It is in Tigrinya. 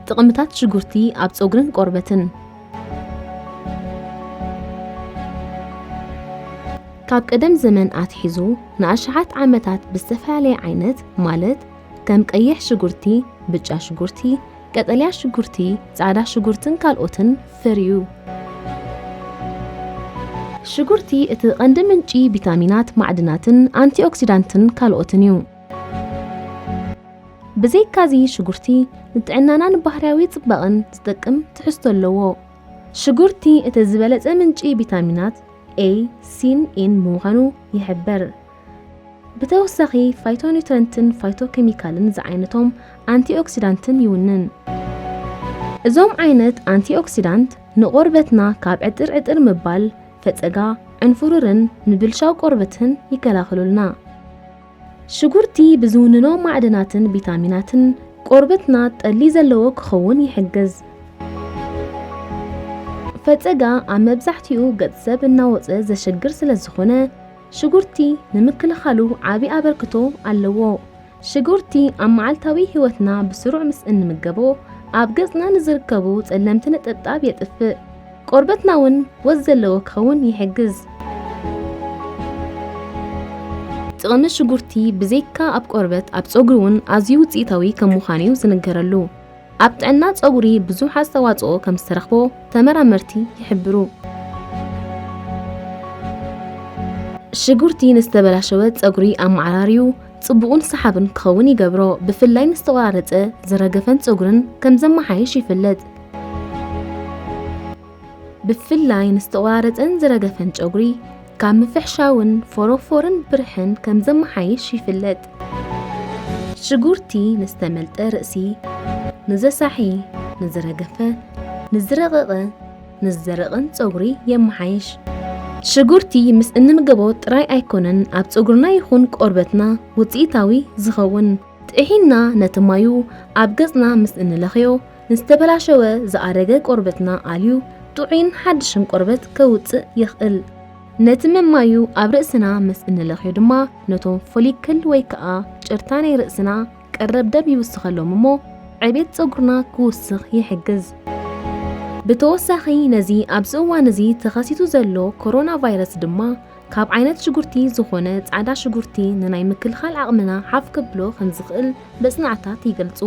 ጥቕምታት ሽጉርቲ ኣብ ፀጉርን ቆርበትን ካብ ቀደም ዘመን ኣትሒዙ ንኣሽሓት ዓመታት ብዝተፈላለየ ዓይነት ማለት ከም ቀይሕ ሽጉርቲ፣ ብጫ ሽጉርቲ፣ ቀጠልያ ሽጉርቲ፣ ጻዕዳ ሽጉርትን ካልኦትን ፈርዩ። ሽጉርቲ እቲ ቀንዲ ምንጪ ቪታሚናት፣ ማዕድናትን አንቲኦክሲዳንትን ካልኦትን እዩ። ብዘይካዚ ሽጉርቲ ንጥዕናናን ባህርያዊ ጽባቐን ዝጠቅም ትሕዝቶ ኣለዎ። ሽጉርቲ እቲ ዝበለጸ ምንጪ ቪታሚናት A፣ Cን Eን ብምዃኑ ይሕበር። ብተወሳኺ ፋይቶኒውትረንትን ፋይቶኬሚካልን ዝዓይነቶም አንቲኦክሲዳንትን ይውንን። እዞም ዓይነት አንቲኦክሲዳንት ንቆርበትና ካብ ዕጥር ምባል፣ ፈፀጋ፣ ዕንፍሩርን ምብልሻው ቆርበትን ይከላኸሉልና። ሽጉርቲ ብዝውንኖ ማዕድናትን ቪታሚናትን ቆርበትና ጠሊ ዘለዎ ክኸውን ይሕግዝ። ፈፀጋ ኣብ መብዛሕትኡ ገጽ ሰብ እናወፀ ዘሸግር ስለ ዝኾነ ሽጉርቲ ንምክልኻሉ ዓብይ ኣበርክቶ ኣለዎ። ሽጉርቲ ኣብ መዓልታዊ ህይወትና ብስሩዕ ምስ እንምገቦ ኣብ ገጽና ንዝርከቡ ጸለምቲ ነጠብጣብ የጥፍእ፣ ቆርበትና እውን ወዝ ዘለዎ ክኸውን ይሕግዝ። ጥቕሚ ሽጉርቲ ብዘይካ ኣብ ቆርበት ኣብ ፀጉሪ እውን ኣዝዩ ውፅኢታዊ ከም ምዃኑ ዝንገረሉ። ኣብ ጥዕና ፀጉሪ ብዙሕ ኣስተዋፅኦ ከም ዝተረኽቦ ተመራመርቲ ይሕብሩ። ሽጉርቲ ንዝተበላሸወ ፀጉሪ ኣመዓራርዩ ጽቡቕን ሰሓብን ክኸውን ይገብሮ። ብፍላይ ንዝተቆራረፀ ዝረገፈን ፀጉርን ከም ዘመሓይሽ ይፍለጥ። ብፍላይ ንዝተቆራረፀን ዝረገፈን ፀጉሪ ካብ ምፍሕሻውን ፎሮፎርን ብርሕን ከም ዘመሓይሽ ይፍለጥ። ሽጉርቲ ንዝተመልጠ ርእሲ፣ ንዘሳሒ፣ ንዝረገፈ፣ ንዝረቐቐ፣ ንዝደረቕን ፀጉሪ የመሓይሽ። ሽጉርቲ ምስ እንምገቦ ጥራይ ኣይኮነን ኣብ ፀጉርና ይኹን ቆርበትና ውፅኢታዊ ዝኸውን። ጥሒና ነቲ ማዩ ኣብ ገጽና ምስ እንለኽዮ ንዝተበላሸወ ዝኣረገ ቆርበትና ኣልዩ ጥዑይን ሓድሽን ቆርበት ከውፅእ ይኽእል። ነቲ መማዩ ኣብ ርእስና ምስ እንለኽዮ ድማ ነቶም ፎሊክል ወይ ከዓ ጭርታ ናይ ርእስና ቀረብ ደም ይውስኸሎም እሞ ዕቤት ፀጉርና ክውስኽ ይሕግዝ። ብተወሳኺ ነዚ ኣብዚ እዋን እዚ ተኸሲቱ ዘሎ ኮሮና ቫይረስ ድማ ካብ ዓይነት ሽጉርቲ ዝኾነ ጻዕዳ ሽጉርቲ ንናይ ምክልኻል ዓቕምና ሓፍ ከብሎ ከም ዝኽእል በጽናዕታት ይገልጹ።